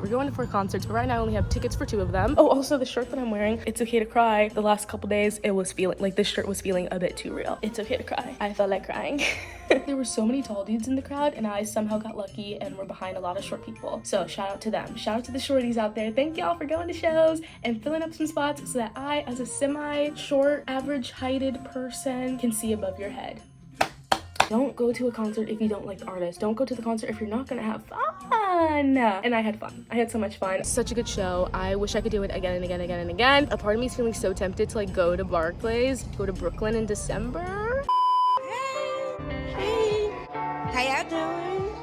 We're going for concerts, but right now I only have tickets for 2 of them. Oh, also the shirt that I'm wearing, It's Okay to Cry. The last couple days, it was feeling like this shirt was feeling a bit too real. It's okay to cry. I felt like crying. There were so many tall dudes in the crowd, and I somehow got lucky and were behind a lot of short people. So shout out to them. Shout out to the shorties out there. Thank y'all for going to shows and filling up some spots so that I, as a semi-short, average-heighted person, can see above your head. Don't go to a concert if you don't like the artist. Don't go to the concert if you're not gonna have fun. And I had fun. I had so much fun. Such a good show. I wish I could do it again and again and again and again. A part of me is feeling so tempted to like go to Barclays, go to Brooklyn in December. Hey, how y'all doing?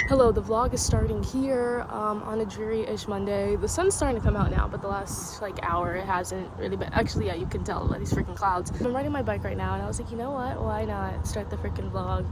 Hello, the vlog is starting here on a dreary-ish Monday. The sun's starting to come out now, but the last like hour it hasn't really been. Actually, yeah, you can tell by these freaking clouds. I'm riding my bike right now, and I was like, you know what? Why not start the freaking vlog?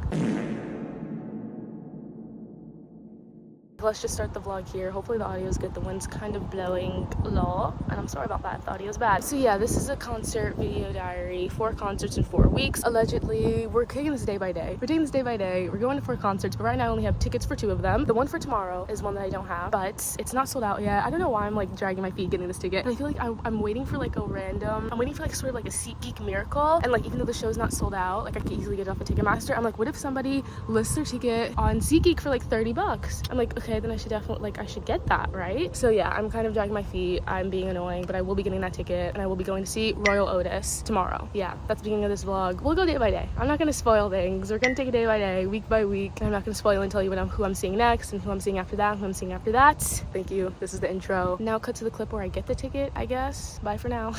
Let's just start the vlog here. Hopefully the audio is good. The wind's kind of blowing low, and I'm sorry about that if the audio is bad. So yeah, this is a concert video diary. 4 concerts in 4 weeks. Allegedly, we're taking this day by day. We're taking this day by day. We're going to 4 concerts, but right now I only have tickets for 2 of them. The one for tomorrow is one that I don't have, but it's not sold out yet. I don't know why I'm like dragging my feet getting this ticket. But I feel like I'm waiting for like a random, I'm waiting for like sort of like a SeatGeek miracle. And like even though the show's not sold out, like I could easily get it off of Ticketmaster. I'm like, what if somebody lists their ticket on SeatGeek for like 30 bucks? I'm like, okay, then I should definitely like I should get that, right? So yeah, I'm kind of dragging my feet. I'm being annoying, but I will be getting that ticket, and I will be going to see Royal Otis tomorrow. Yeah, that's the beginning of this vlog. We'll go day by day. I'm not gonna spoil things. We're gonna take it day by day, week by week. I'm not gonna spoil and tell you who I'm seeing next and who I'm seeing after that and who I'm seeing after that. Thank you. This is the intro. Now cut to the clip where I get the ticket, I guess. Bye for now.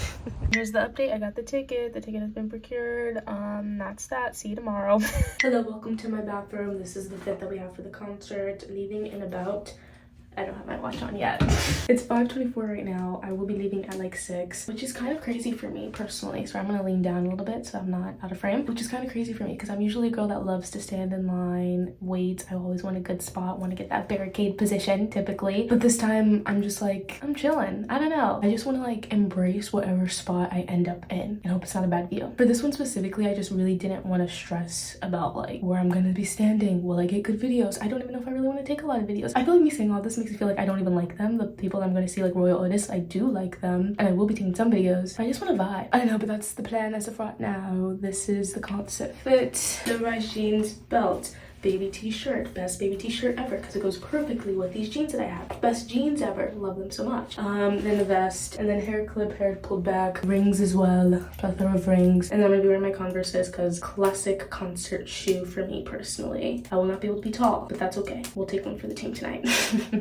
Here's the update. I got the ticket. The ticket has been procured. That's that. See you tomorrow. Hello, welcome to my bathroom. This is the fit that we have for the concert. Leaving in about, I don't have my watch on yet. It's 5:24 right now. I will be leaving at like 6, which is kind of crazy for me personally. So I'm gonna lean down a little bit so I'm not out of frame, which is kind of crazy for me because I'm usually a girl that loves to stand in line, wait. I always want a good spot, want to get that barricade position typically. But this time I'm just like, I'm chilling. I don't know. I just want to like embrace whatever spot I end up in and hope it's not a bad view. For this one specifically, I just really didn't want to stress about like where I'm gonna be standing. Will I get good videos? I don't even know if I really want to take a lot of videos. I feel like me saying all this makes me feel like I don't even like them. The people I'm going to see like Royal Otis, I do like them, and I will be taking some videos. I just want to vibe. I don't know, but that's the plan as of right now. This is the concert fit. The rice jeans, belt, baby t-shirt, best baby t-shirt ever because it goes perfectly with these jeans that I have. Best jeans ever, love them so much. Then the vest, and then hair clip, hair pulled back, rings as well, plethora of rings, and then I'm gonna be wearing my Converses because classic concert shoe for me personally. I will not be able to be tall, but that's okay. We'll take one for the team tonight.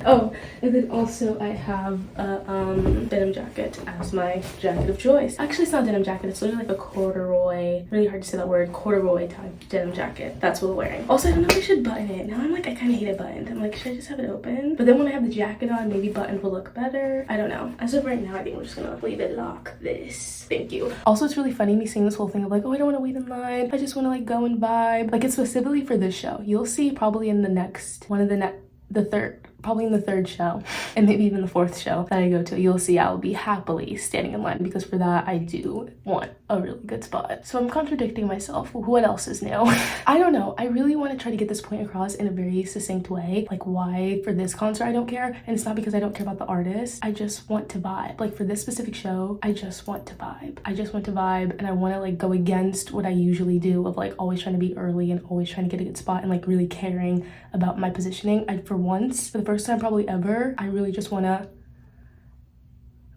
Oh, and then also I have a denim jacket as my jacket of choice. Actually, it's not a denim jacket. It's literally like a corduroy, really hard to say that word, corduroy type denim jacket. That's what we're wearing. Also, I don't know if I should button it. Now I'm like, I kind of hate it buttoned. I'm like, should I just have it open? But then when I have the jacket on, maybe buttoned will look better. I don't know. As of right now, I think we're just gonna leave it like this. Thank you. Also, it's really funny me seeing this whole thing of like, oh, I don't want to wait in line. I just want to like go and vibe. Like, it's specifically for this show. You'll see probably in the next one of the third, probably in the 3rd show and maybe even the 4th show that I go to, you'll see I will be happily standing in line because for that I do want a really good spot. So I'm contradicting myself. What else is new? I don't know. I really want to try to get this point across in a very succinct way, like why for this concert I don't care, and it's not because I don't care about the artist. I just want to vibe. Like for this specific show, I just want to vibe. I just want to vibe, and I want to like go against what I usually do of like always trying to be early and always trying to get a good spot and like really caring about my positioning. For once, for the first time probably ever, I really just want to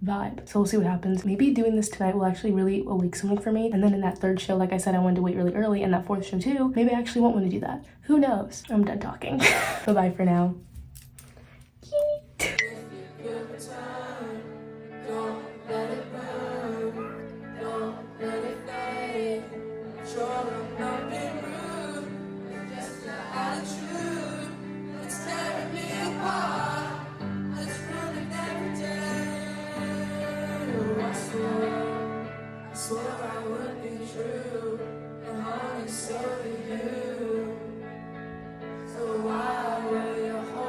vibe. So we'll see what happens. Maybe doing this tonight will actually really awake something for me, and then in that 3rd show, like I said, I wanted to wait really early, and that 4th show too, maybe I actually won't want to do that. Who knows? I'm done talking. Bye-bye for now. So why will you hold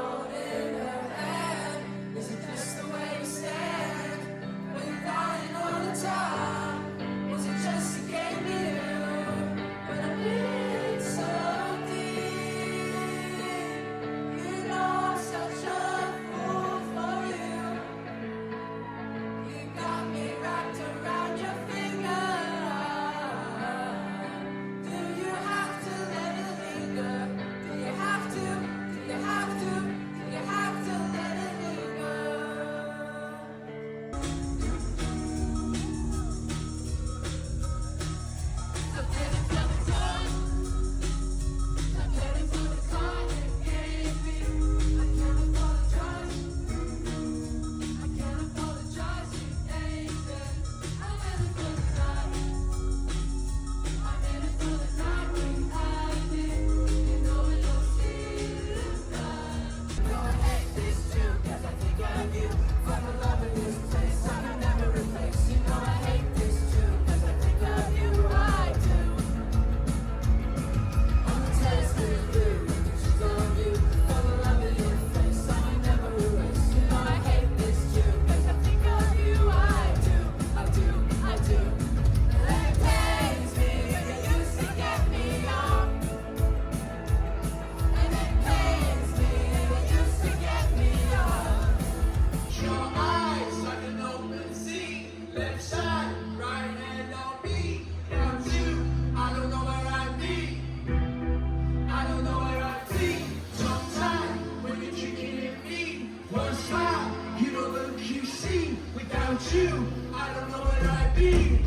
Without you, I don't know where I'd be.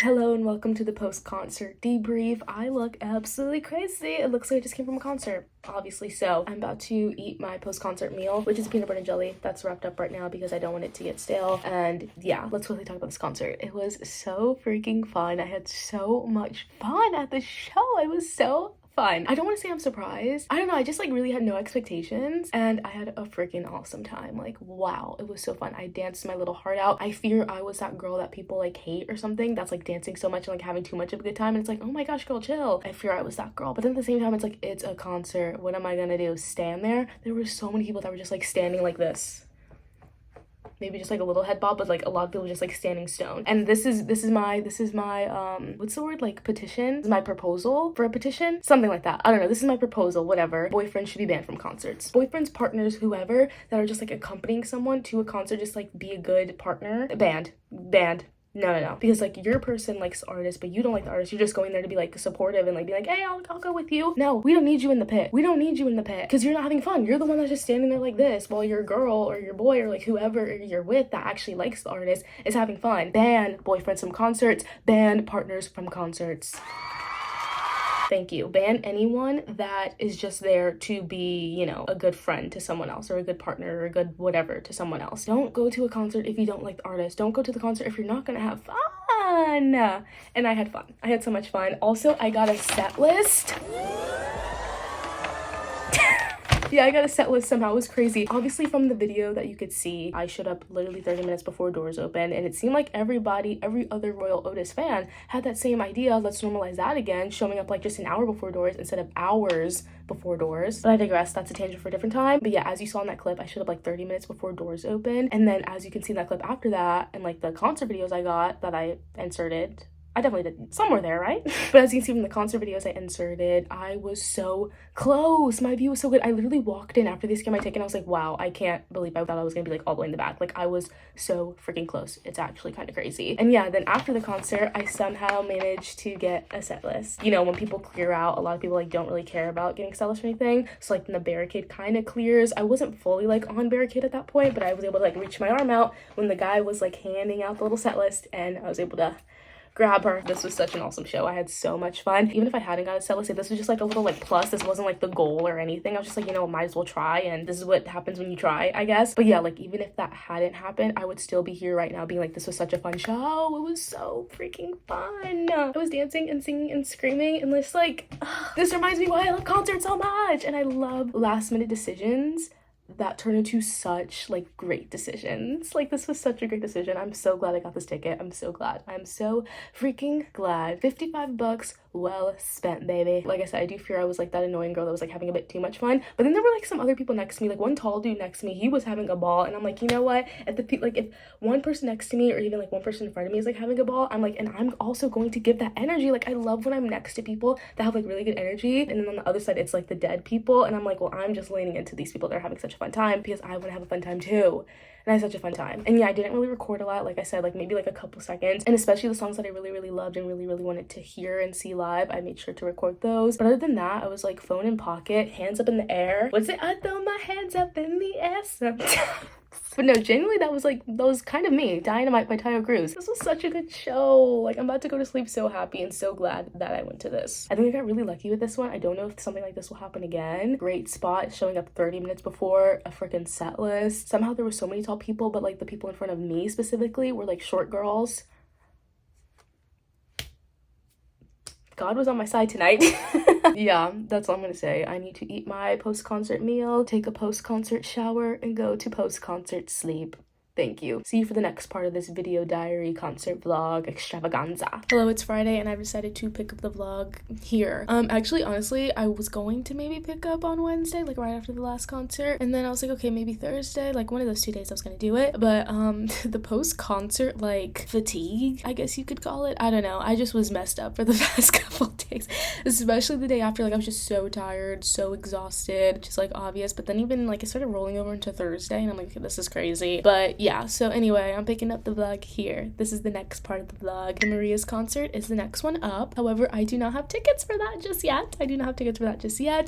Hello and welcome to the post-concert debrief. I look absolutely crazy. It looks like I just came from a concert, obviously. So I'm about to eat my post-concert meal, which is peanut butter and jelly. That's wrapped up right now because I don't want it to get stale. And yeah, let's quickly talk about this concert. It was so freaking fun. I had so much fun at the show. It was so fun. I don't want to say I'm surprised. I don't know. I just like really had no expectations and I had a freaking awesome time. Like, wow, it was so fun. I danced my little heart out. I fear I was that girl that people like hate or something that's like dancing so much and like having too much of a good time. And it's like, oh my gosh, girl, chill. I fear I was that girl. But then at the same time, it's like, it's a concert. What am I gonna do? Stand there? There were so many people that were just like standing like this. Maybe just like a little head bob, but like a lot of people just like standing stone. And this is my what's the word, like petition? This is my proposal for a petition, something like that. I don't know. This is my proposal. Whatever. Boyfriends should be banned from concerts. Boyfriends, partners, whoever that are just like accompanying someone to a concert, just like be a good partner. Banned. No. Because like your person likes the artist, but you don't like the artist. You're just going there to be like supportive and like be like, hey, I'll go with you. No, we don't need you in the pit. We don't need you in the pit because you're not having fun. You're the one that's just standing there like this while your girl or your boy or like whoever you're with that actually likes the artist is having fun. Ban boyfriends from concerts. Ban partners from concerts. Thank you. Ban anyone that is just there to be, you know, a good friend to someone else or a good partner or a good whatever to someone else. Don't go to a concert if you don't like the artist. Don't go to the concert if you're not gonna have fun. And I had fun. I had so much fun. Also, I got a set list. Yeah, I got a set list somehow. It was crazy. Obviously, from the video that you could see, I showed up literally 30 minutes before doors open, and it seemed like every other Royal Otis fan had that same idea. Let's normalize that again, showing up like just an hour before doors instead of hours before doors. But I digress. That's a tangent for a different time. But yeah, as you saw in that clip, I showed up like 30 minutes before doors open, and then as you can see in that clip after that, and like the concert videos I got that I inserted, I definitely did somewhere there, right? But as you can see from the concert videos I inserted, I was so close. My view was so good. I literally walked in after they scanned my ticket and I was like, wow, I can't believe I thought I was gonna be like all the way in the back. Like I was so freaking close. It's actually kind of crazy. And yeah, then after the concert, I somehow managed to get a set list. You know, when people clear out, a lot of people like don't really care about getting a set list or anything. So like when the barricade kind of clears, I wasn't fully like on barricade at that point, but I was able to like reach my arm out when the guy was like handing out the little set list and I was able to grab her. This was such an awesome show. I had so much fun. Even if I hadn't got a set list, this was just like a little like plus. This wasn't like the goal or anything. I was just like, you know, might as well try, and this is what happens when you try, I guess. But yeah, like even if that hadn't happened, I would still be here right now being like, this was such a fun show. It was so freaking fun. I was dancing and singing and screaming and just like, this reminds me why I love concerts so much. And I love last minute decisions that turn into such like great decisions. Like this was such a great decision. I'm so glad I got this ticket. I'm so glad. I'm so freaking glad. 55 bucks well spent, baby. Like I said, I do fear I was like that annoying girl that was like having a bit too much fun. But then there were like some other people next to me, like one tall dude next to me, he was having a ball, and I'm like, you know what, if if one person next to me or even like one person in front of me is like having a ball, I'm like, and I'm also going to give that energy. Like I love when I'm next to people that have like really good energy, and then on the other side it's like the dead people, and I'm like, well, I'm just leaning into these people that are having such a fun time because I want to have a fun time too. And I had such a fun time. And yeah, I didn't really record a lot, like I said, like maybe like a couple seconds, and especially the songs that I really loved and really wanted to hear and see live, I made sure to record those. But other than that, I was like phone in pocket, hands up in the air. What's it? I throw my hands up in the air. But no, genuinely, that was kind of me. Dynamite by Tayo Cruz. This was such a good show. Like, I'm about to go to sleep so happy and so glad that I went to this. I think I got really lucky with this one. I don't know if something like this will happen again. Great spot, showing up 30 minutes before a freaking set list. Somehow there were so many tall people, but like the people in front of me specifically were like short girls. God was on my side tonight. Yeah, that's all I'm gonna say. I need to eat my post-concert meal, take a post-concert shower, and go to post-concert sleep. Thank you. See you for the next part of this video diary concert vlog extravaganza. Hello, it's Friday and I've decided to pick up the vlog here. Actually, honestly, I was going to maybe pick up on Wednesday, like right after the last concert. And then I was like, okay, maybe Thursday, like one of those 2 days I was gonna do it. But the post-concert like fatigue, I guess you could call it. I don't know. I just was messed up for the past couple days. especially the day after. Like I was just so tired, so exhausted, which is like obvious. But then even like it started rolling over into Thursday, and I'm like, this is crazy. But yeah, so anyway, I'm picking up the vlog here. This is the next part of the vlog. The Maria's concert is the next one up. However, I do not have tickets for that just yet.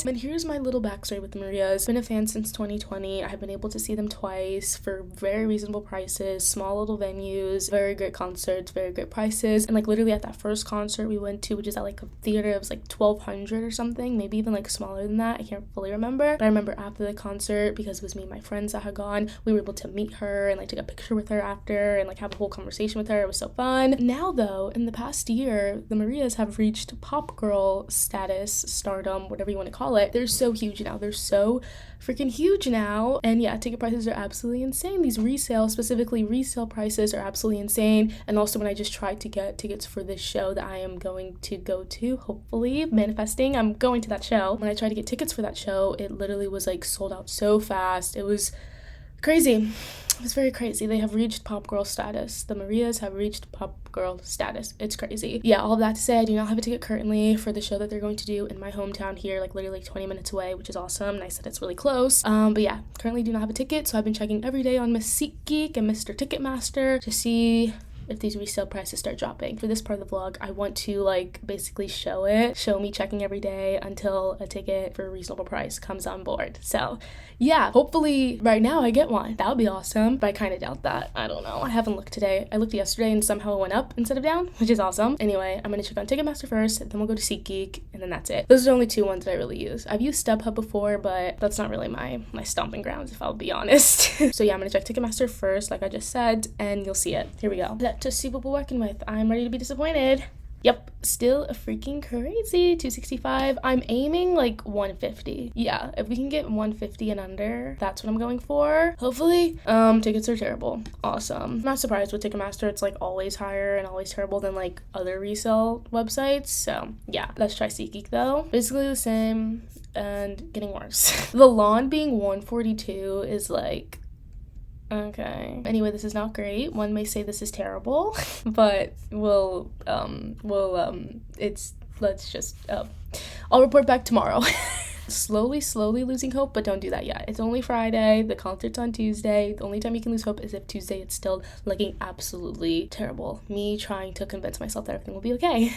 And here's my little backstory with the Marias. I've been a fan since 2020. I've been able to see them twice for very reasonable prices, small little venues, very great concerts, very great prices. And like literally at that first concert we went to, which is at like a theater, it was like 1,200 or something, maybe even like smaller than that. I can't fully remember. But I remember after the concert, because it was me and my friends that had gone, we were able to meet her and like take a picture with her after and like have a whole conversation with her. It was so fun. Now though, in the past year, the Marias have reached pop girl status, stardom, whatever you want to call it. They're so huge now. They're so freaking huge now. And yeah, ticket prices are absolutely insane. These specifically resale prices are absolutely insane. And also when I just tried to get tickets for this show that I am going to go to, hopefully manifesting, I'm going to that show. When I tried to get tickets for that show, it literally was like sold out so fast. It was crazy. It was very crazy. They have reached pop girl status. The Marias have reached pop girl status. It's crazy. Yeah, all of that to say, I do not have a ticket currently for the show that they're going to do in my hometown here, like literally 20 minutes away, which is awesome. Nice that it's really close. But yeah, currently do not have a ticket, so I've been checking every day on Miss SeatGeek and Mr. Ticketmaster to see if these resale prices start dropping. For this part of the vlog, I want to like basically show me checking every day until a ticket for a reasonable price comes on board. So yeah, hopefully right now I get one. That would be awesome, but I kind of doubt that. I don't know. I haven't looked today. I looked yesterday and somehow it went up instead of down, which is awesome. Anyway, I'm gonna check on Ticketmaster first, then we'll go to SeatGeek, and then that's it. Those are the only two ones that I really use. I've used StubHub before, but that's not really my stomping grounds, if I'll be honest. So yeah, I'm gonna check Ticketmaster first, like I just said, and you'll see it. Here we go. Let's see what we're working with. I'm ready to be disappointed. Yep, still freaking crazy. 265. I'm aiming like 150. Yeah, if we can get 150 and under, that's what I'm going for. Hopefully. Tickets are terrible. Awesome. I'm not surprised with Ticketmaster. It's like always higher and always terrible than like other resale websites. So yeah, let's try SeatGeek though. Basically the same and getting worse. The lawn being 142 is like, okay. Anyway, this is not great. One may say this is terrible, but I'll report back tomorrow. Slowly losing hope, but don't do that yet. It's only Friday. The concert's on Tuesday. The only time you can lose hope is if Tuesday it's still looking absolutely terrible. Me trying to convince myself that everything will be okay.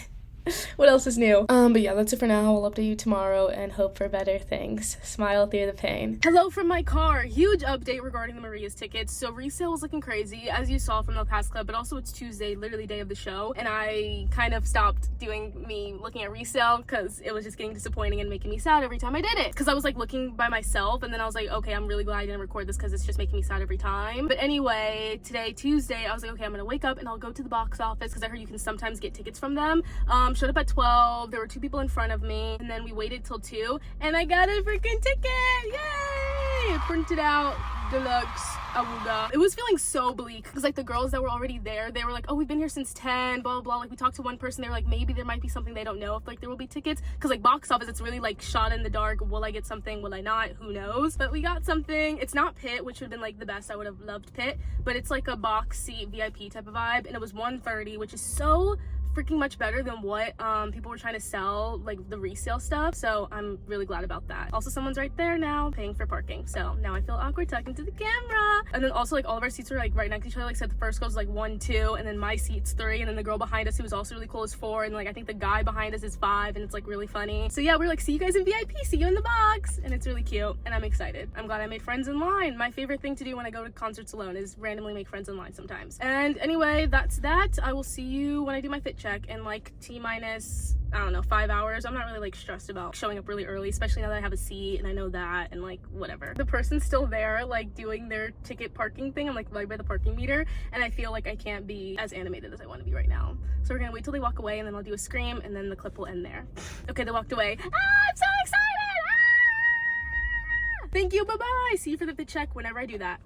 What else is new? But yeah, that's it for now. I'll update you tomorrow and hope for better things. Smile through the pain. Hello from my car. Huge update regarding the Maria's tickets. So resale was looking crazy, as you saw from the past clip, but also it's Tuesday, literally day of the show, and I kind of stopped looking at resale because it was just getting disappointing and making me sad every time I did it. Because I was like looking by myself, and then I was like, okay, I'm really glad I didn't record this because it's just making me sad every time. But anyway, today, Tuesday, I was like, okay, I'm gonna wake up and I'll go to the box office because I heard you can sometimes get tickets from them. Showed up at 12. There were 2 people in front of me, and then we waited till 2, and I got a freaking ticket. Yay! Printed out, deluxe, awooga. It was feeling so bleak because like the girls that were already there, they were like, oh, we've been here since 10, blah blah blah. Like we talked to one person, they were like, maybe there might be something they don't know if like there will be tickets, because like box office, it's really like shot in the dark. Will I get something? Will I not? Who knows? But we got something. It's not pit, which would have been like the best. I would have loved pit, but it's like a box seat VIP type of vibe, and it was $130, which is so freaking much better than what people were trying to sell, like the resale stuff. So I'm really glad about that. Also, someone's right there now paying for parking, so now I feel awkward talking to the camera. And then also like all of our seats were like right next to each other. Like said, the first girl's like 1, 2, and then my seat's 3, and then the girl behind us who was also really cool is 4, and like I think the guy behind us is 5, and it's like really funny. So yeah, we're like, see you guys in VIP, see you in the box, and it's really cute, and I'm excited. I'm glad I made friends in line. My favorite thing to do when I go to concerts alone is randomly make friends in line sometimes. And anyway, that's that. I will see you when I do my fit check in like T-minus, I don't know, 5 hours. I'm not really like stressed about showing up really early, especially now that I have a seat and I know that, and like whatever. The person's still there like doing their ticket parking thing. I'm like right by the parking meter, and I feel like I can't be as animated as I want to be right now. So we're gonna wait till they walk away, and then I'll do a scream, and then the clip will end there. Okay, they walked away. I'm so excited! Thank you, bye-bye. See you for the fit check whenever I do that.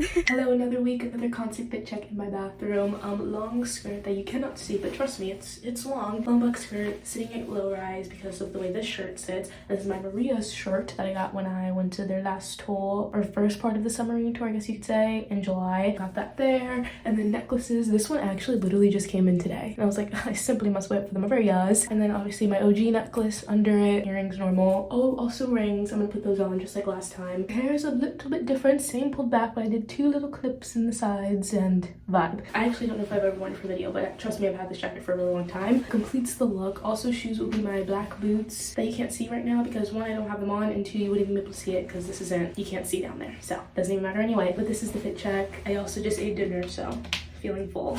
Hello, another week, another concert fit check in my bathroom. Long skirt that you cannot see, but trust me, it's long. Long black skirt, sitting at low rise because of the way this shirt sits. This is my Maria's shirt that I got when I went to their last tour, or first part of the submarine tour, I guess you could say, in July. Got that there. And then necklaces. This one actually literally just came in today. And I was like, I simply must wait for the Marias. And then obviously my OG necklace under it. Earrings normal. Oh, also rings. I'm gonna put those on just like last time. Hair is a little bit different. Same pulled back, but I did 2 little clips in the sides and vibe. I actually don't know if I've ever worn it for video, but trust me, I've had this jacket for a really long time. Completes the look. Also, shoes will be my black boots that you can't see right now because 1, I don't have them on, and 2, you wouldn't even be able to see it because this isn't, you can't see down there. So doesn't even matter anyway. But this is the fit check. I also just ate dinner, so feeling full.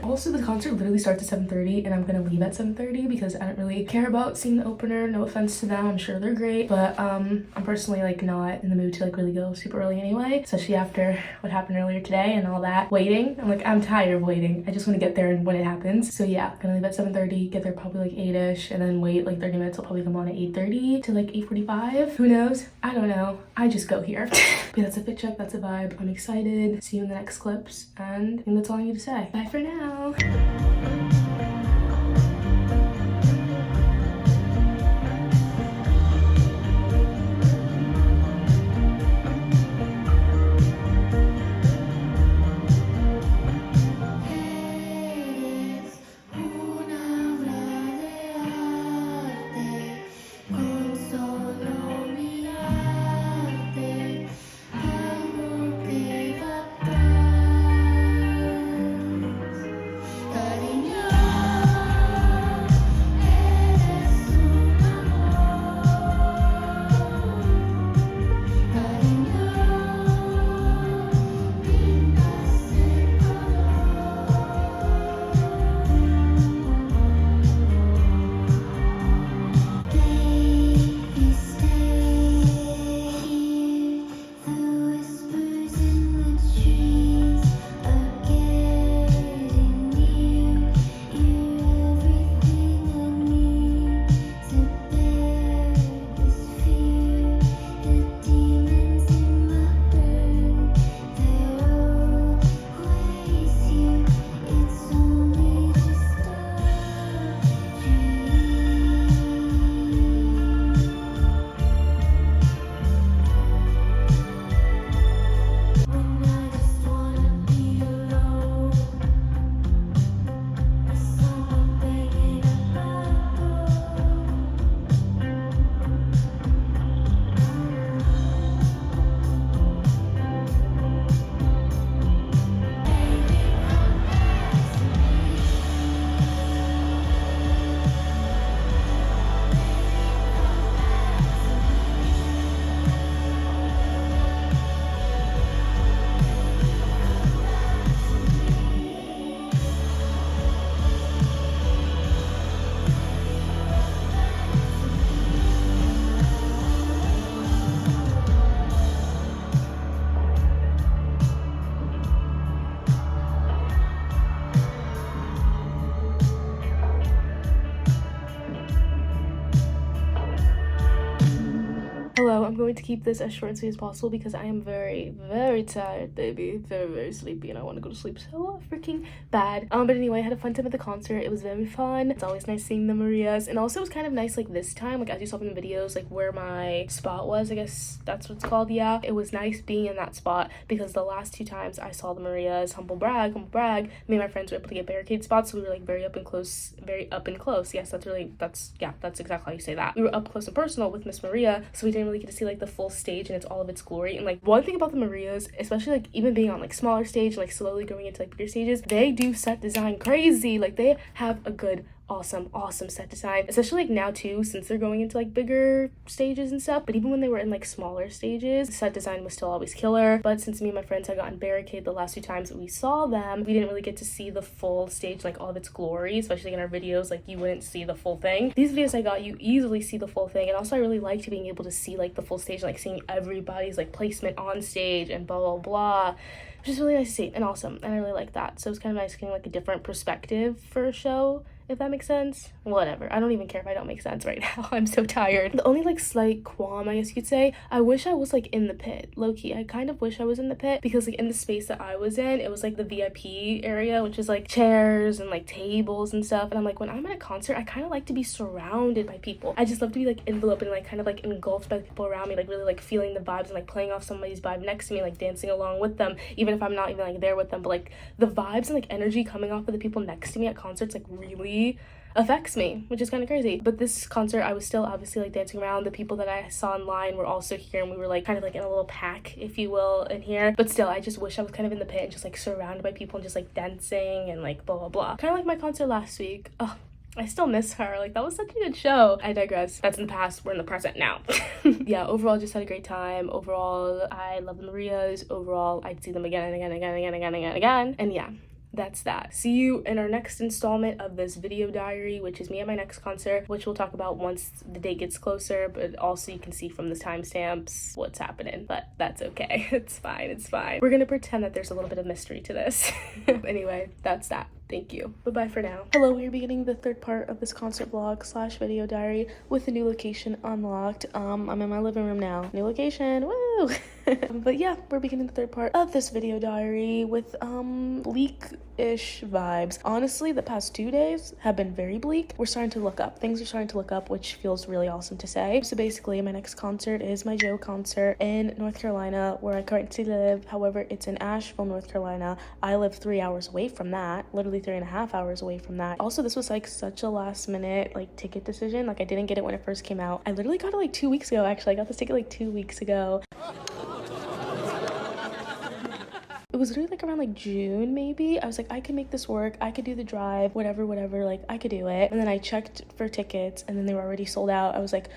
Also, the concert literally starts at 7:30 and I'm gonna leave at 7:30 because I don't really care about seeing the opener. No offense to them, I'm sure they're great, but I'm personally like not in the mood to like really go super early anyway, especially after what happened earlier today and all that waiting. I'm tired of waiting. I just want to get there and when it happens. So yeah, gonna leave at 7:30, get there probably like 8ish, and then wait like 30 minutes. I'll probably come on at 8:30 to like 8:45. Who knows? I don't know. I just go here. But that's a fit check, that's a vibe. I'm excited. See you in the next clips, and I think that's all I need to say. Bye for now. Hello, I'm going to keep this as short and sweet as possible because I am very, very tired, baby. Very, very sleepy, and I want to go to sleep so freaking bad. But anyway, I had a fun time at the concert. It was very fun. It's always nice seeing the Marias, and also it was kind of nice like this time, like as you saw in the videos, like where my spot was, I guess that's what it's called. Yeah, it was nice being in that spot because the last 2 times I saw the Marias, humble brag, me and my friends were able to get barricade spots, so we were like very up and close. Yes, that's exactly how you say that. We were up close and personal with Miss Maria, so we didn't really get to see like the full stage and it's all of its glory. And like one thing about the Marias, especially like even being on like smaller stage, like slowly going into like bigger stages, they do set design crazy. Like they have a good awesome set design, especially like now too, since they're going into like bigger stages and stuff. But even when they were in like smaller stages, the set design was still always killer. But since me and my friends had gotten barricade the last 2 times that we saw them, we didn't really get to see the full stage, like all of its glory, especially in our videos. Like you wouldn't see the full thing. These videos I got, you easily see the full thing. And also I really liked being able to see like the full stage, like seeing everybody's like placement on stage and blah blah blah, which is really nice to see and awesome, and I really like that. So it's kind of nice getting like a different perspective for a show if that makes sense. Whatever, I don't even care if I don't make sense right now. I'm so tired. The only like slight qualm, I guess you could say, I wish I was like in the pit, low-key. I kind of wish I was in the pit, because like in the space that I was in, it was like the VIP area, which is like chairs and like tables and stuff. And I'm like, when I'm at a concert, I kind of like to be surrounded by people. I just love to be like enveloped and like kind of like engulfed by the people around me, like really like feeling the vibes and like playing off somebody's vibe next to me, like dancing along with them, even if I'm not even like there with them. But like the vibes and like energy coming off of the people next to me at concerts like really affects me, which is kind of crazy. But this concert, I was still obviously like dancing around. The people that I saw in line were also here, and we were like kind of like in a little pack, if you will, in here. But still, I just wish I was kind of in the pit and just like surrounded by people and just like dancing and like blah blah blah, kind of like my concert last week. Oh, I still miss her. Like, that was such a good show. I digress. That's in the past. We're in the present now. Yeah, overall, just had a great time. Overall, I love the Marias. Overall, I'd see them again and again and again and again and again and again. And yeah, that's that. See you in our next installment of this video diary, which is me at my next concert, which we'll talk about once the date gets closer, but also you can see from the timestamps what's happening. But that's okay. It's fine. It's fine. We're gonna pretend that there's a little bit of mystery to this. Anyway, that's that. Thank you. Bye-bye for now. Hello, we are beginning the third part of this concert vlog / video diary with a new location unlocked. I'm in my living room now. New location, woo! But yeah, we're beginning the third part of this video diary with bleak-ish vibes. Honestly, the past 2 days have been very bleak. We're starting to look up. Things are starting to look up, which feels really awesome to say. So basically, my next concert is my Joe concert in North Carolina, where I currently live. However, it's in Asheville, North Carolina. I live 3 hours away from that, literally 3.5 hours away from that. Also, this was like such a last minute like ticket decision. Like, I didn't get it when it first came out. I literally got it like 2 weeks ago. Actually, I got this ticket like 2 weeks ago. It was literally like around like June maybe. I was like, I could make this work. I could do the drive, whatever, like I could do it. And then I checked for tickets and then they were already sold out. I was like,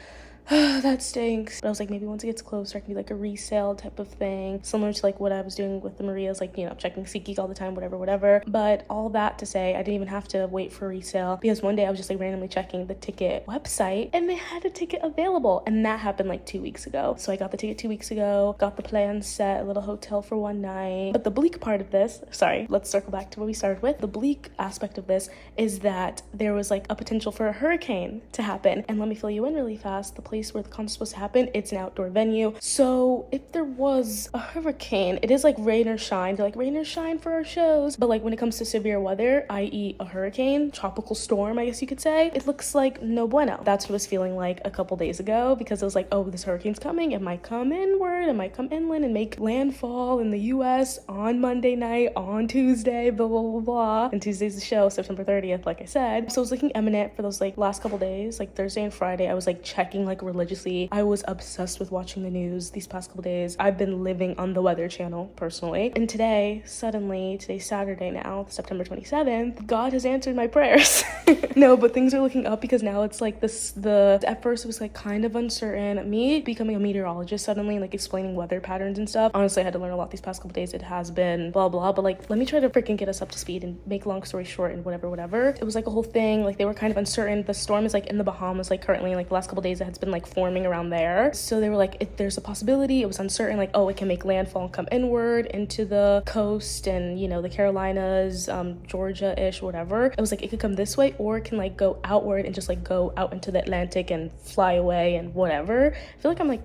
that stinks. But I was like, maybe once it gets closer, I can do like a resale type of thing, similar to like what I was doing with the Marias, like, you know, checking SeatGeek all the time, whatever. But all that to say, I didn't even have to wait for resale, because one day I was just like randomly checking the ticket website and they had a ticket available, and that happened like 2 weeks ago. So I got the ticket 2 weeks ago, got the plan set, a little hotel for one night. But the bleak part of this, sorry, let's circle back to what we started with. The bleak aspect of this is that there was like a potential for a hurricane to happen. And let me fill you in really fast. The place where the concert's supposed to happen, it's an outdoor venue. So if there was a hurricane, it is like rain or shine. They're like, rain or shine for our shows. But like when it comes to severe weather, i.e. a hurricane, tropical storm, I guess you could say, it looks like no bueno. That's what it was feeling like a couple days ago, because it was like, oh, this hurricane's coming. It might come inward, it might come inland and make landfall in the US on Monday night, on Tuesday, blah, blah, blah, blah. And Tuesday's the show, September 30th, like I said. So it was looking imminent for those like last couple days, like Thursday and Friday. I was like checking like religiously. I was obsessed with watching the news these past couple days. I've been living on the Weather Channel personally. And today, suddenly, today's Saturday now, September 27th, God has answered my prayers. No, but things are looking up, because now it's like this, at first it was like kind of uncertain. Me becoming a meteorologist suddenly, like explaining weather patterns and stuff. Honestly, I had to learn a lot these past couple days. It has been blah, blah, but like, let me try to freaking get us up to speed and make long story short and whatever. It was like a whole thing. Like, they were kind of uncertain. The storm is like in the Bahamas, like currently, like the last couple days it has been like forming around there. So they were like, if there's a possibility, it was uncertain, like, oh, it can make landfall and come inward into the coast and, you know, the Carolinas, Georgia-ish, whatever. It was like, it could come this way, or it can like go outward and just like go out into the Atlantic and fly away and whatever. I feel like I'm like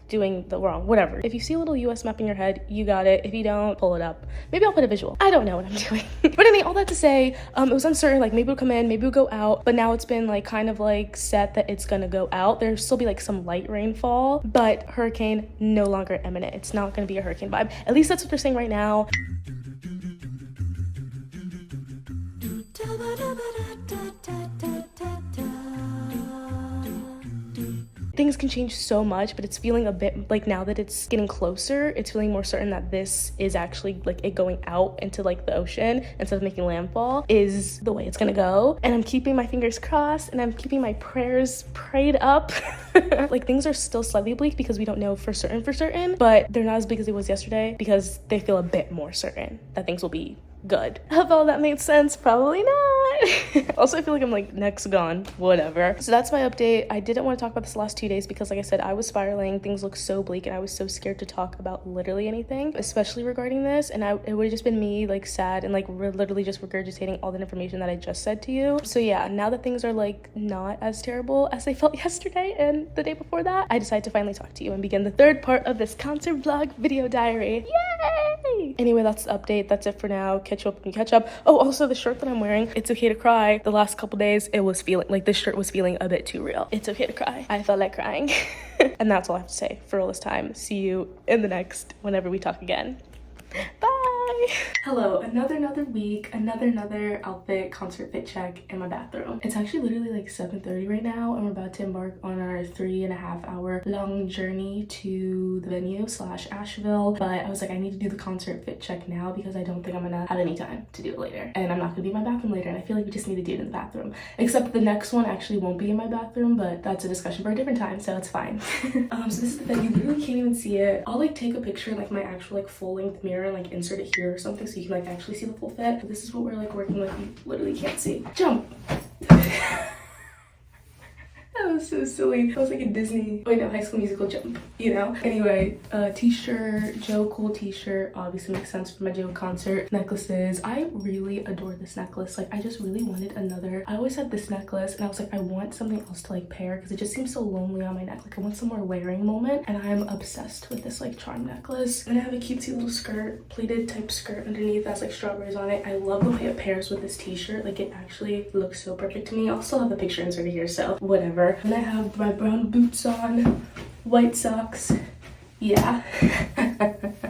doing the wrong, whatever. If you see a little US map in your head, you got it. If you don't, pull it up. Maybe I'll put a visual. I don't know what I'm doing. But anyway, all that to say, it was uncertain, like maybe it'll come in, maybe it'll go out, but now it's been like kind of like set that it's gonna go out. There'll still be like some light rainfall, but hurricane no longer imminent. It's not gonna be a hurricane vibe. At least that's what they're saying right now. Things can change so much, but it's feeling a bit like, now that it's getting closer, it's feeling more certain that this is actually like it going out into like the ocean instead of making landfall is the way it's gonna go. And I'm keeping my fingers crossed and I'm keeping my prayers prayed up. Like, things are still slightly bleak because we don't know for certain, but they're not as big as it was yesterday, because they feel a bit more certain that things will be good. If all that made sense, probably not. Also, I feel like I'm like next gone, whatever. So that's my update. I didn't want to talk about this the last 2 days because like I said, I was spiraling. Things look so bleak and I was so scared to talk about literally anything, especially regarding this. And it would have just been me like sad and like literally just regurgitating all the information that I just said to you. So yeah, now that things are like not as terrible as they felt yesterday and the day before that, I decided to finally talk to you and begin the third part of this concert vlog video diary. Yay! Anyway, that's the update. That's it for now. Catch you up when you catch up. Oh, also the shirt that I'm wearing, It's Okay to Cry. The last couple days, it was feeling like this shirt was feeling a bit too real. It's okay to cry. I felt like crying. And that's all I have to say for all this time. See you in the next, whenever we talk again. Bye. Hello, another week, another outfit concert fit check in my bathroom. It's actually literally like 7:30 right now and we're about to embark on our 3.5 hour long journey to the venue / Asheville. But I was like, I need to do the concert fit check now because I don't think I'm gonna have any time to do it later, and I'm not gonna be in my bathroom later, and I feel like we just need to do it in the bathroom. Except the next one actually won't be in my bathroom, but that's a discussion for a different time, so it's fine. So this is the thing, you literally can't even see it. I'll like take a picture in like my actual like full-length mirror and like insert it here or something so you can like actually see the full fit. But this is what we're like working with. You literally can't see. Jump. That was so silly. That was like a Disney, wait no, High School Musical jump, you know? Anyway, t-shirt, Joe Cool t-shirt, obviously makes sense for my Joe concert. Necklaces, I really adore this necklace. Like I just really wanted another. I always had this necklace and I was like, I want something else to like pair because it just seems so lonely on my neck. Like I want some more wearing moment, and I'm obsessed with this like charm necklace. And I have a cutesy little skirt, pleated type skirt underneath that has like strawberries on it. I love the way it pairs with this t-shirt. Like it actually looks so perfect to me. I'll still have the picture inserted here, so whatever. And I have my brown boots on, white socks. Yeah.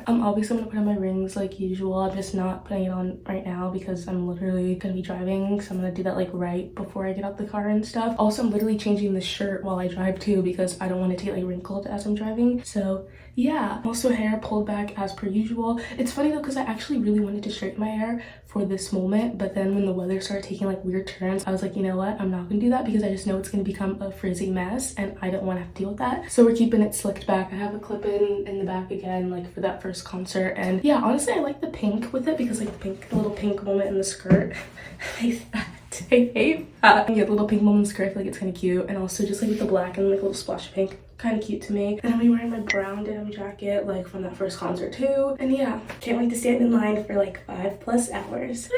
I'm obviously gonna put on my rings like usual. I'm just not putting it on right now because I'm literally gonna be driving, so I'm gonna do that like right before I get out the car and stuff. Also, I'm literally changing the shirt while I drive too because I don't want it to get like wrinkled as I'm driving. So yeah. Also, hair pulled back as per usual. It's funny though because I actually really wanted to straighten my hair for this moment, but then when the weather started taking like weird turns, I was like, you know what, I'm not gonna do that because I just know it's gonna become a frizzy mess and I don't want to have to deal with that. So we're keeping it slicked back. I have a clip-in in the back again, like for that first concert. And yeah, honestly, I like the pink with it because like the little pink moment in the skirt. I hate that. Yeah, the little pink moment in the skirt, I feel like it's kind of cute. And also just like with the black and like a little splash of pink, kind of cute to me. And I'm be wearing my brown denim jacket like from that first concert too. And yeah, can't wait to stand in line for like 5+ hours.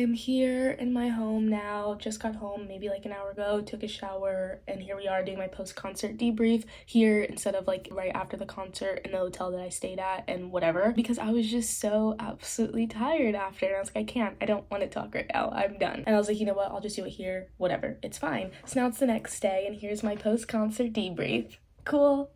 I'm here in my home now, just got home maybe like an hour ago, took a shower, and here we are doing my post-concert debrief here instead of like right after the concert in the hotel that I stayed at and whatever, because I was just so absolutely tired after, and I was like, I don't want to talk right now, I'm done. And I was like, you know what, I'll just do it here, whatever, it's fine. So now it's the next day, and here's my post-concert debrief. Cool.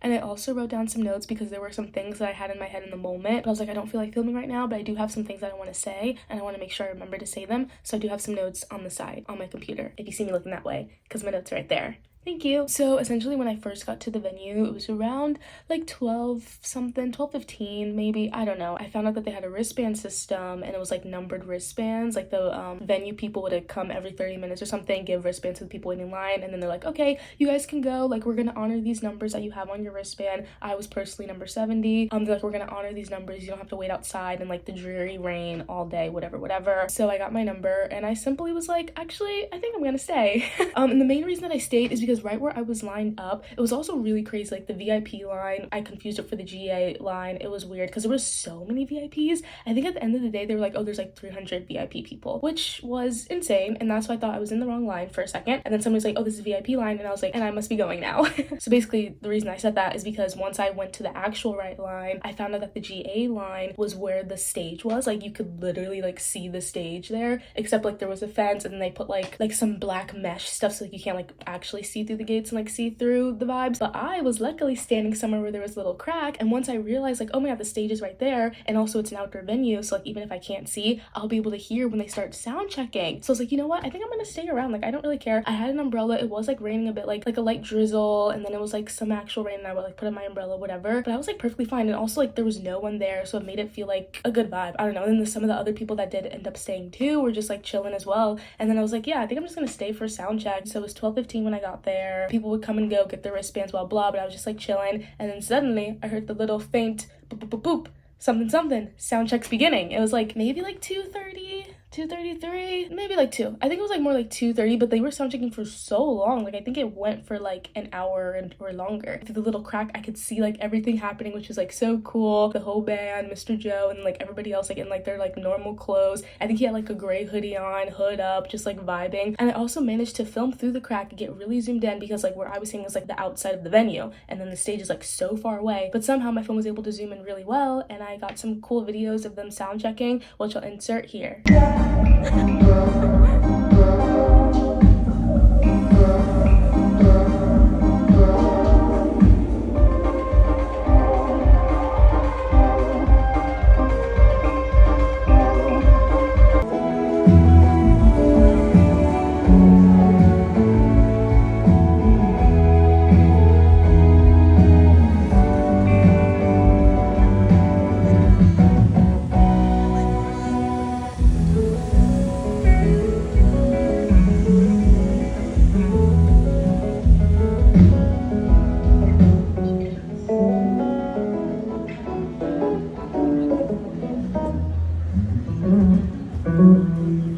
And I also wrote down some notes because there were some things that I had in my head in the moment, but I was like, I don't feel like filming right now, but I do have some things that I want to say, and I want to make sure I remember to say them. So I do have some notes on the side on my computer if you see me looking that way, because my notes are right there. Thank you. So essentially when I first got to the venue, it was around like 12:15 maybe, I don't know. I found out that they had a wristband system, and it was like numbered wristbands. Like the venue people would come every 30 minutes or something, give wristbands to the people waiting in line, and then they're like, okay, you guys can go, like we're gonna honor these numbers that you have on your wristband. I was personally number 70. They're like, we're gonna honor these numbers, you don't have to wait outside in like the dreary rain all day, whatever. So I got my number, and I simply was like, actually I think I'm gonna stay. And the main reason that I stayed is because right where I was lined up, it was also really crazy. Like the VIP line, I confused it for the GA line. It was weird because there was so many VIPs. I think at the end of the day they were like, oh, there's like 300 VIP people, which was insane, and that's why I thought I was in the wrong line for a second. And then somebody was like, oh, this is a VIP line, and I was like, and I must be going now. So basically the reason I said that is because once I went to the actual right line, I found out that the GA line was where the stage was. Like you could literally like see the stage there, except like there was a fence, and then they put like some black mesh stuff so like you can't like actually see through the gates and like see through the vibes. But I was luckily standing somewhere where there was a little crack, and once I realized like, oh my god, the stage is right there, and also it's an outdoor venue, so like even if I can't see, I'll be able to hear when they start sound checking. So I was like, you know what, I think I'm gonna stay around, like I don't really care. I had an umbrella, it was like raining a bit, like a light drizzle, and then it was like some actual rain, and I would like put in my umbrella, whatever, but I was like perfectly fine. And also like there was no one there, so it made it feel like a good vibe, I don't know. And then some of the other people that did end up staying too were just like chilling as well. And then I was like, yeah, I think I'm just gonna stay for sound check. So it was 12:15 when I got there. People would come and go, get their wristbands, blah blah, but I was just like chilling, and then suddenly I heard the little faint boop boop boop boop, something, sound check's beginning. It was like maybe like 2:30, 2:33, maybe like 2. I think it was like more like 2:30, but they were sound checking for so long. Like I think it went for like an hour or longer. Through the little crack I could see like everything happening, which was like so cool. The whole band, Mr. Joe, and like everybody else like in like their like normal clothes. I think he had like a gray hoodie on, hood up, just like vibing. And I also managed to film through the crack and get really zoomed in, because like where I was sitting was like the outside of the venue, and then the stage is like so far away, but somehow my phone was able to zoom in really well, and I got some cool videos of them sound checking, which I'll insert here.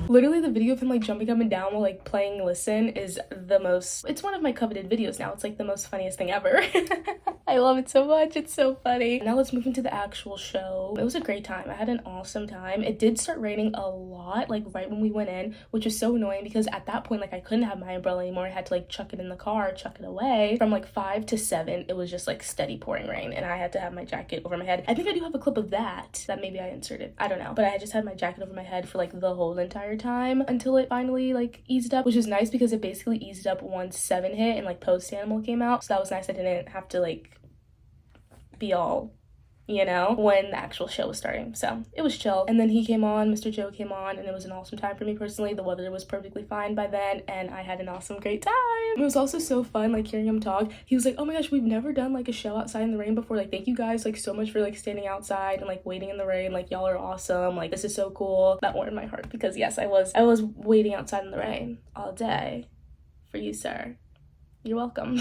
Literally the video of him like jumping up and down while like playing Listen is the most, it's one of my coveted videos now. It's like the most funniest thing ever. I love it so much, it's so funny. Now let's move into the actual show. It was a great time, I had an awesome time. It did start raining a lot like right when we went in, which was so annoying because at that point like I couldn't have my umbrella anymore. I had to like chuck it in the car, chuck it away. From like 5 to 7 it was just like steady pouring rain, and I had to have my jacket over my head. I think I do have a clip of that maybe I inserted, I don't know, but I just had my jacket over my head for like the whole entire time until it finally like eased up, which is nice because it basically eased up once 7 hit and like Post Animal came out, so that was nice. I didn't have to like be all, you know, when the actual show was starting, so it was chill. And then he came on, Mr. Joe came on, and it was an awesome time for me personally. The weather was perfectly fine by then, and I had an awesome great time. It was also so fun like hearing him talk. He was like, oh my gosh, we've never done like a show outside in the rain before, like thank you guys like so much for like standing outside and like waiting in the rain, like y'all are awesome, like this is so cool. That warmed my heart because yes, I was waiting outside in the rain all day for you, sir. You're welcome.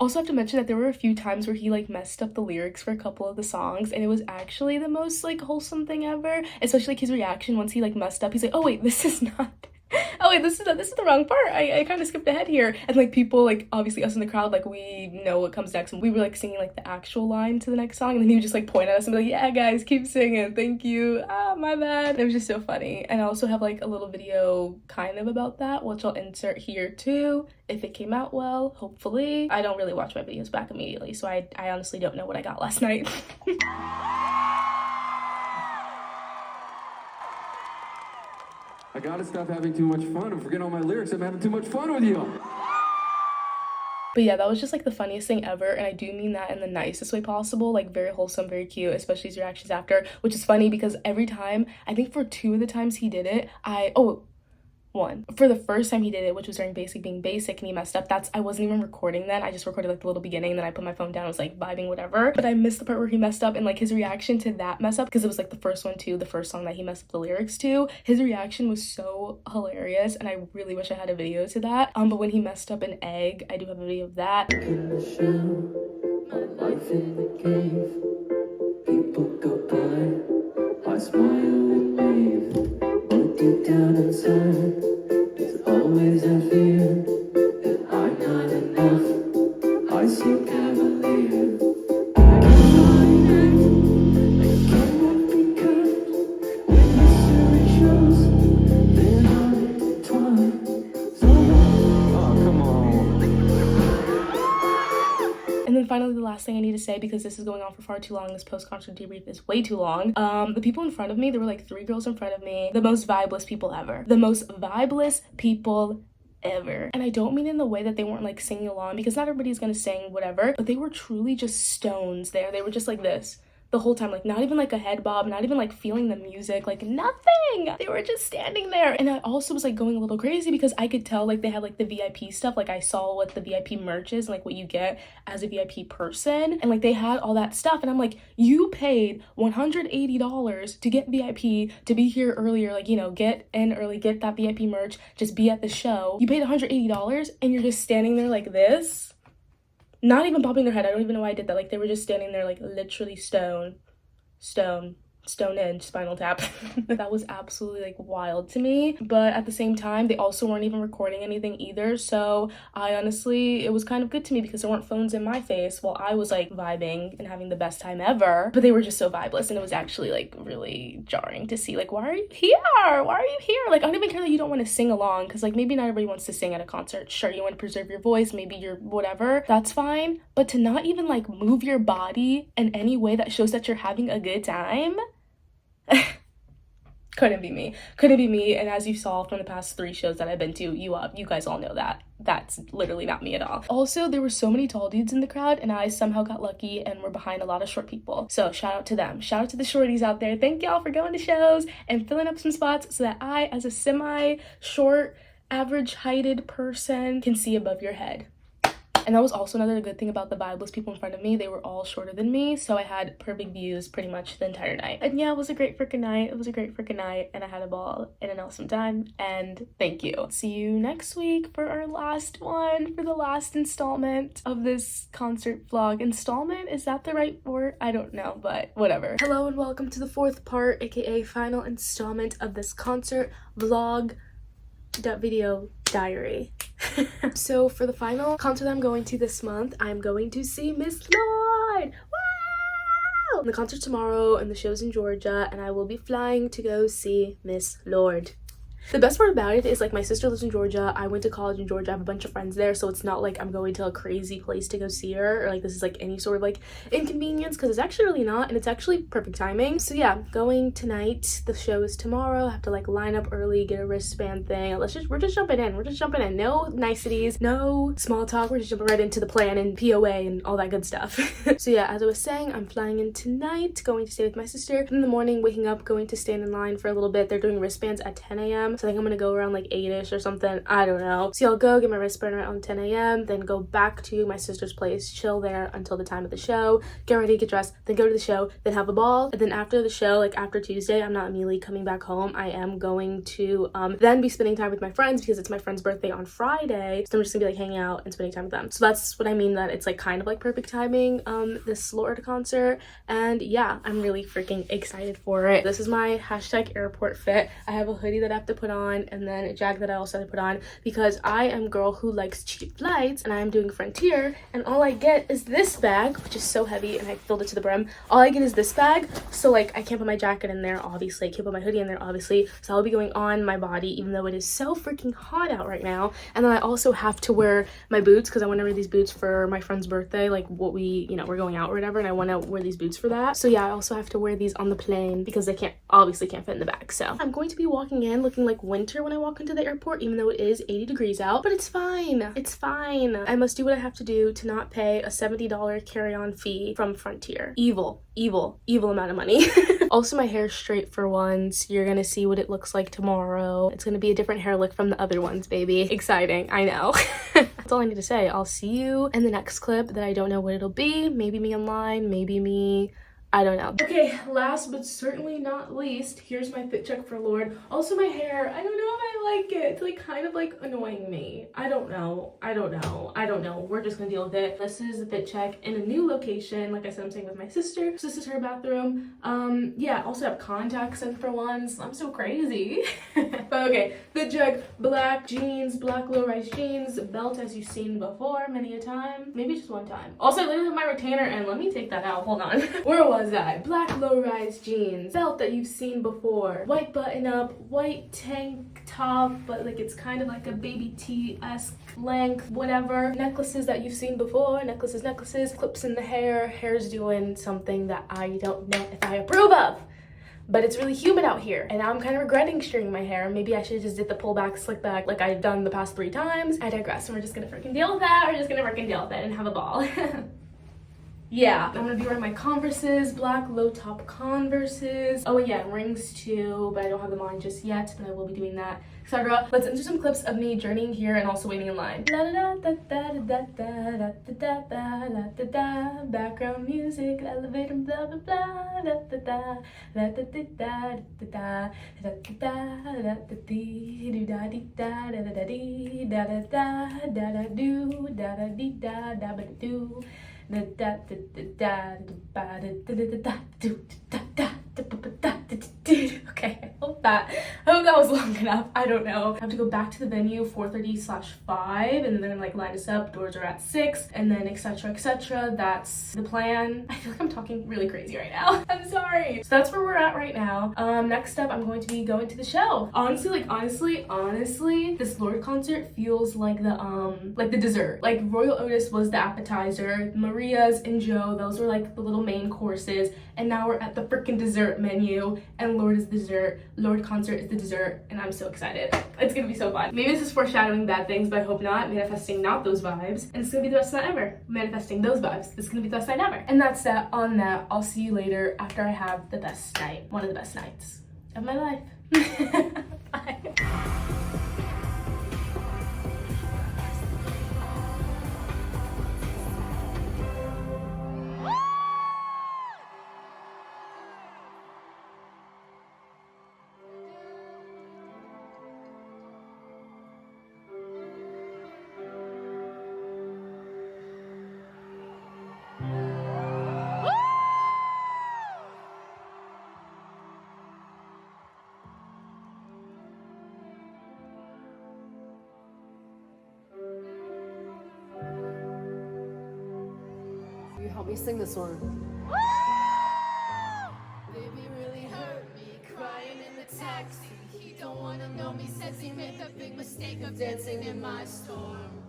Also have to mention that there were a few times where he like messed up the lyrics for a couple of the songs, and it was actually the most like wholesome thing ever, especially like his reaction once he like messed up. He's like, oh wait, this is not Oh wait, this is the wrong part. I kind of skipped ahead here. And like people, like obviously us in the crowd, like we know what comes next. And we were like singing like the actual line to the next song, and then he would just like point at us and be like, yeah guys, keep singing, thank you. Ah, my bad. It was just so funny. And I also have like a little video kind of about that, which I'll insert here too, if it came out well, hopefully. I don't really watch my videos back immediately, so I honestly don't know what I got last night. I gotta stop having too much fun. I'm forgetting all my lyrics. I'm having too much fun with you. But yeah, that was just like the funniest thing ever, and I do mean that in the nicest way possible, like very wholesome, very cute, especially his reactions after, which is funny because every time, I think for 2 of the times he did it, one. For the first time he did it, which was during Basic being basic and he messed up, I wasn't even recording then. I just recorded like the little beginning, and then I put my phone down, I was like vibing, whatever. But I missed the part where he messed up, and like his reaction to that mess up, because it was like the first one too, the first song that he messed up the lyrics to. His reaction was so hilarious, and I really wish I had a video to that. But when he messed up an egg, I do have a video of that. In the show, my life in the cave. People go by, I smile and wave. But deep down inside, there's always that fear that I'm not enough. I seem cavalier. I cannot be cut. When the story shows, they're not intertwined. So oh, come on. And then finally, the last thing I need to say, because this is going on for far too long, this post-concert debrief is way too long. The people in front of me, there were like 3 girls in front of me, the most vibeless people ever. The most vibeless people ever. And I don't mean in the way that they weren't like singing along, because not everybody's gonna sing whatever, but they were truly just stones there. They were just like this the whole time, like not even like a head bob, not even like feeling the music, like nothing. They were just standing there. And I also was like going a little crazy because I could tell like they had like the VIP stuff, like I saw what the VIP merch is and like what you get as a VIP person, and like they had all that stuff, and I'm like, you paid $180 to get VIP, to be here earlier, like, you know, get in early, get that VIP merch, just be at the show. You paid $180 and you're just standing there like this, not even bobbing their head. I don't even know why I did that. Like they were just standing there like literally stone in Spinal Tap. That was absolutely like wild to me. But at the same time, they also weren't even recording anything either, so I honestly, it was kind of good to me because there weren't phones in my face while I was like vibing and having the best time ever. But they were just so vibeless, and it was actually like really jarring to see, like, why are you here? Why are you here? Like, I don't even care that you don't want to sing along, because like maybe not everybody wants to sing at a concert. Sure, you want to preserve your voice, maybe you're whatever, that's fine, but to not even like move your body in any way that shows that you're having a good time, couldn't be me. And as you saw from the past 3 shows that I've been to, you guys all know that that's literally not me at all. Also, there were so many tall dudes in the crowd, and I somehow got lucky and were behind a lot of short people, so shout out to them. Shout out to the shorties out there. Thank y'all for going to shows and filling up some spots so that I, as a semi-short, average heighted person, can see above your head. And that was also another good thing about the vibeless people in front of me. They were all shorter than me, so I had perfect views pretty much the entire night. And yeah, it was a great freaking night. And I had a ball and an awesome time, and thank you. See you next week for our last one, for the last installment of this concert vlog. Installment, is that the right word? I don't know, but whatever. Hello and welcome to the 4th part, aka final installment of this concert vlog video diary. So for the final concert I'm going to this month, I'm going to see Miss Lorde. Wow! The concert's tomorrow and the show's in Georgia, and I will be flying to go see Miss Lorde. The best part about it is, like, my sister lives in Georgia. I went to college in Georgia. I have a bunch of friends there, so it's not like I'm going to a crazy place to go see her, or like this is like any sort of like inconvenience, because it's actually really not, and it's actually perfect timing. So yeah, going tonight. The show is tomorrow. I have to like line up early, get a wristband thing. We're just jumping in. No niceties, no small talk. We're just jumping right into the plan and POA and all that good stuff. So yeah, as I was saying, I'm flying in tonight, going to stay with my sister. In the morning, waking up, going to stand in line for a little bit. They're doing wristbands at 10 a.m. So I think I'm gonna go around like 8ish or something. I don't know. So I'll go get my wristband around 10 a.m. then go back to my sister's place, chill there until the time of the show, get ready, get dressed, then go to the show, then have a ball. And then after the show, like after Tuesday, I'm not immediately coming back home. I am going to then be spending time with my friends because it's my friend's birthday on Friday. So I'm just gonna be like hanging out and spending time with them. So that's what I mean, that it's like kind of like perfect timing, this Lorde concert. And yeah, I'm really freaking excited for it. This is my #airport fit. I have a hoodie that I have to put on, and then a jacket that I also had to put on because I am a girl who likes cheap flights and I am doing Frontier, and all I get is this bag, which is so heavy, and I filled it to the brim. All I get is this bag, so like I can't put my jacket in there, obviously. I can't put my hoodie in there, obviously. So I'll be going on my body even though it is so freaking hot out right now. And then I also have to wear my boots because I want to wear these boots for my friend's birthday, like what we, you know, we're going out or whatever, and I want to wear these boots for that. So yeah, I also have to wear these on the plane because they obviously can't fit in the bag. So I'm going to be walking in looking like winter when I walk into the airport, even though it is 80 degrees out, but it's fine. It's fine. I must do what I have to do to not pay a $70 carry-on fee from Frontier. Evil amount of money. Also, my hair's straight for once. You're gonna see what it looks like tomorrow. It's gonna be a different hair look from the other ones, baby. Exciting, I know. That's all I need to say. I'll see you in the next clip that I don't know what it'll be. Maybe me online, maybe me, I don't know. Okay, last but certainly not least, here's my fit check for Lorde. Also, my hair, I don't know if I like it. It's like kind of like annoying me. I don't know. We're just gonna deal with it. This is the fit check in a new location. Like I said, I'm staying with my sister. So this is her bathroom. Yeah, also have contacts in for once. I'm so crazy. But okay, fit check, black jeans, black low-rise jeans, belt as you've seen before many a time. Maybe just one time. Also, I literally have my retainer in. Let me take that out. Hold on. Where was that? Black low-rise jeans, belt that you've seen before, white button-up, white tank top, but like it's kind of like a baby tee-esque length, whatever. Necklaces that you've seen before, necklaces, clips in the hair's doing something that I don't know if I approve of. But it's really humid out here, and I'm kind of regretting stringing my hair. Maybe I should have just did the pull back, slick back like I've done the past 3 times. I digress, and we're just gonna freaking deal with that. We're just gonna freaking deal with it and have a ball. Yeah, I'm gonna be wearing my Converses, black low top Converses. Oh yeah, rings too, but I don't have them on just yet, but I will be doing that, etc. Let's enter some clips of me journeying here and also waiting in line. Background music, elevator, blah blah blah. Okay, I hope that was long enough. I don't know. I have to go back to the venue 4:30/5, and then they're gonna like line us up. Doors are at 6, and then etc. etc. That's the plan. I feel like I'm talking really crazy right now. I'm sorry. So that's where we're at right now. Next up, I'm going to be going to the show. Honestly, this Lorde concert feels like the dessert. Like Royal Otis was the appetizer, Maria's and Joe, those were like the little main courses, and now we're at the freaking dessert menu, and Lorde is the dessert. Lorde concert is the dessert, and I'm so excited. It's gonna be so fun. Maybe this is foreshadowing bad things, but I hope not. Manifesting not those vibes, and it's gonna be the best night ever. Manifesting those vibes, it's gonna be the best night ever. And that's that. On that, I'll see you later after I have the best night, one of the best nights of my life. Bye. You help me sing this one. Baby really hurt me, crying in the taxi. He don't wanna know me, says he made the big mistake of dancing in my storm.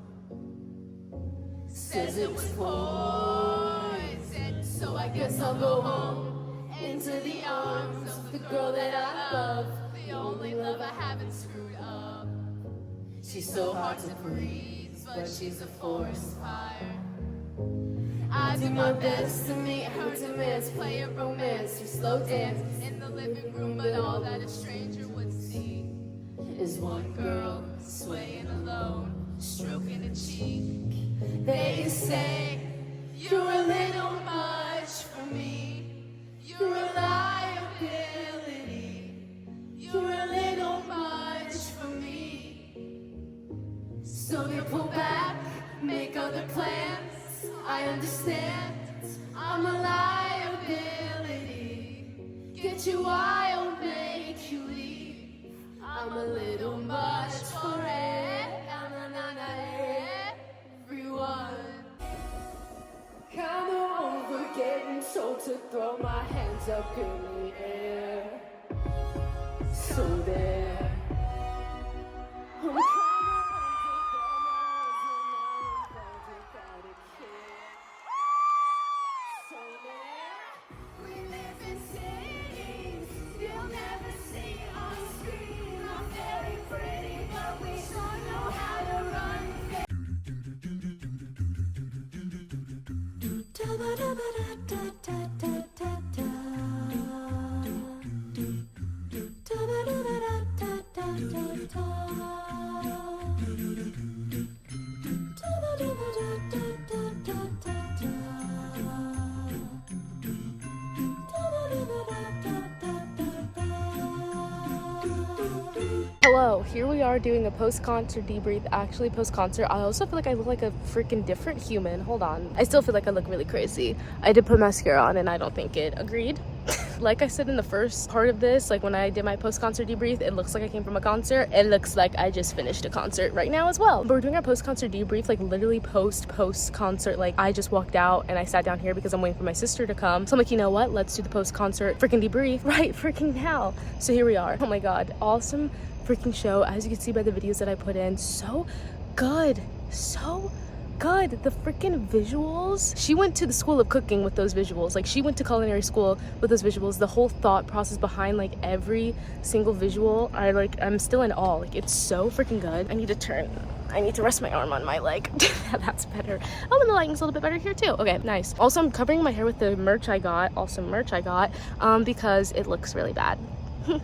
Says it was poison, so I guess I'll go home into the arms of the girl that I love, the only love I haven't screwed up. She's so hard to please, but she's a forest fire. I do my best to make her demands, play a romance or slow dance in the living room, but all that a stranger would see is one girl swaying alone, stroking a cheek. They say, you're a little much for me, you're a liability, you're a little much for me. So you pull back, make other plans. I understand, I'm a liability. Get you wild, make you leave. I'm a little much for everyone. Kinda over getting told to throw my hands up in the air. So there. I'm kinda we live in cities you'll never see on screen. Not very pretty, but we sure know how to run. Hello, here we are doing a post-concert debrief. Actually, post-concert, I also feel like I look like a freaking different human. Hold on. I still feel like I look really crazy. I did put mascara on and I don't think it agreed. Like I said in the first part of this, like when I did my post-concert debrief, it looks like I came from a concert. It looks like I just finished a concert right now as well. But we're doing our post-concert debrief, like literally post-concert. Like I just walked out and I sat down here because I'm waiting for my sister to come. So I'm like, you know what? Let's do the post-concert freaking debrief right freaking now. So here we are. Oh my God, awesome freaking show. As you can see by the videos that I put in, so good, so good. The freaking visuals. She went to the school of cooking with those visuals. Like she went to culinary school with those visuals. The whole thought process behind like every single visual, I'm still in awe. Like it's so freaking good. I need to rest my arm on my leg. That's better. Oh, and the lighting's a little bit better here too. Okay, nice. Also, I'm covering my hair with the merch I got, because it looks really bad.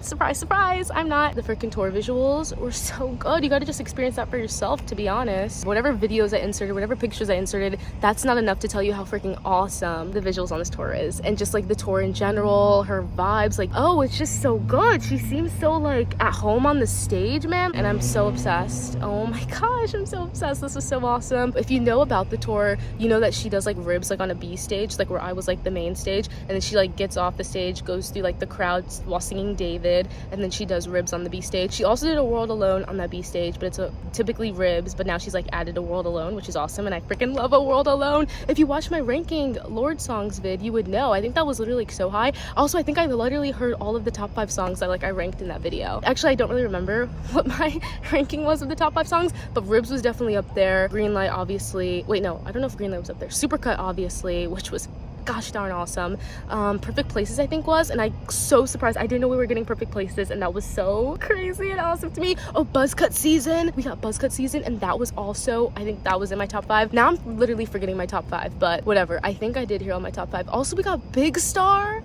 Surprise, surprise, I'm not. The freaking tour visuals were so good. You gotta just experience that for yourself, to be honest. Whatever videos I inserted, whatever pictures I inserted, that's not enough to tell you how freaking awesome the visuals on this tour is. And just like the tour in general, her vibes, like, oh, it's just so good. She seems so like at home on the stage, man. And I'm so obsessed. Oh my gosh, I'm so obsessed. This is so awesome. If you know about the tour, you know that she does like ribs like on a B stage, like where I was like the main stage. And then she like gets off the stage, goes through like the crowds while singing David, and then she does ribs on the B stage. She also did a World Alone on that B stage, but it's typically ribs, but now she's like added a World Alone, which is awesome, and I freaking love a World Alone. If you watch my ranking Lorde songs vid, you would know. I think that was literally like so high. Also, I think I literally heard all of the top 5 songs that I ranked in that video. Actually, I don't really remember what my ranking was of the top 5 songs, but ribs was definitely up there. Greenlight, obviously. Wait, no, I don't know if Greenlight was up there. Supercut, obviously, which was gosh darn awesome. Perfect Places I think was, and I'm so surprised. I didn't know we were getting Perfect Places, and that was so crazy and awesome to me. Oh, Buzzcut Season, we got Buzzcut Season, and that was also, I think that was in my top 5. Now I'm literally forgetting my top 5, but whatever. I think I did hear all my top 5. Also, we got Big Star.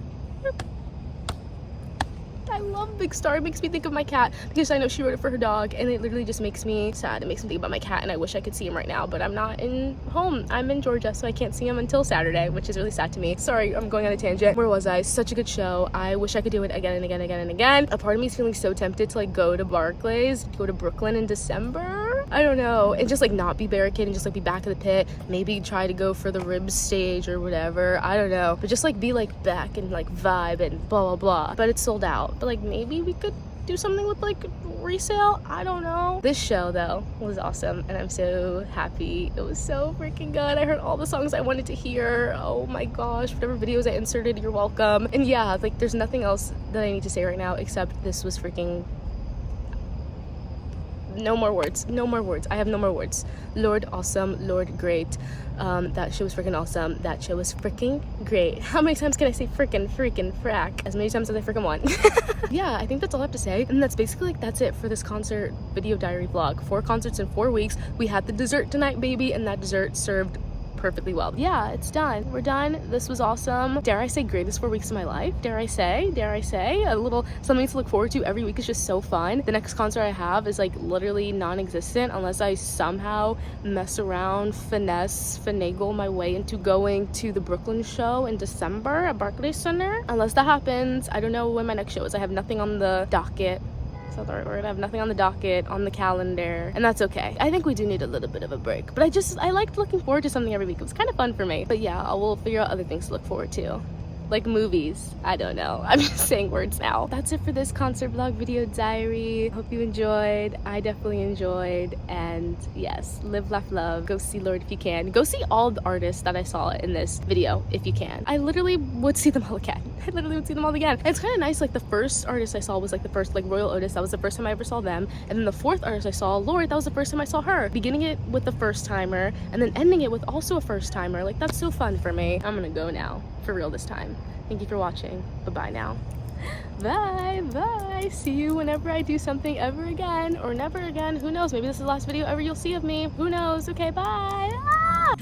I love Big Star. It makes me think of my cat because I know she wrote it for her dog, and it literally just makes me sad. It makes me think about my cat, and I wish I could see him right now, but I'm not in home. I'm in Georgia, so I can't see him until Saturday, which is really sad to me. Sorry, I'm going on a tangent. Where was I? Such a good show. I wish I could do it again and again and again and again. A part of me is feeling so tempted to like go to Barclays, go to Brooklyn in December. I don't know, and just like not be barricaded and just like be back of the pit. Maybe try to go for the ribs stage or whatever. I don't know, but just like be like back and like vibe and blah blah blah. But it's sold out. But like maybe we could do something with like resale. I don't know. This show though was awesome, and I'm so happy. It was so freaking good. I heard all the songs I wanted to hear. Oh my gosh, whatever videos I inserted, you're welcome. And yeah, like there's nothing else that I need to say right now except this was freaking, no more words, no more words. I have no more words. Lorde awesome, Lorde great. That show was freaking awesome. That show was freaking great. How many times can I say freaking frack? As many times as I freaking want. Yeah, I think that's all I have to say. And that's basically like, that's it for this concert video diary vlog. 4 concerts in 4 weeks. We had the dessert tonight, baby, and that dessert served perfectly well. Yeah, it's done. We're done. This was awesome. Dare I say greatest 4 weeks of my life? Dare I say a little something to look forward to every week is just so fun. The next concert I have is like literally non-existent unless I somehow mess around, finagle my way into going to the Brooklyn show in December at Barclays Center. Unless that happens, I don't know when my next show is. I have nothing on the docket. Is that the right word? I have nothing on the docket, on the calendar, and that's okay. I think we do need a little bit of a break, but I liked looking forward to something every week. It was kind of fun for me. But yeah, I will figure out other things to look forward to. like movies. I don't know. I'm just saying words now. That's it for this concert vlog video diary. Hope you enjoyed. I definitely enjoyed. And yes, live, laugh, love. Go see Lorde if you can. Go see all the artists that I saw in this video if you can. I literally would see them all again. I literally would see them all again. And it's kind of nice, like the first artist I saw was like the first, like Royal Otis. That was the first time I ever saw them. And then the fourth artist I saw, Lorde, that was the first time I saw her. Beginning it with the first timer and then ending it with also a first timer. Like that's so fun for me. I'm gonna go now, for real this time. Thank you for watching. Bye-bye now. Bye, bye. See you whenever I do something ever again or never again. Who knows? Maybe this is the last video ever you'll see of me. Who knows? Okay, bye. Ah!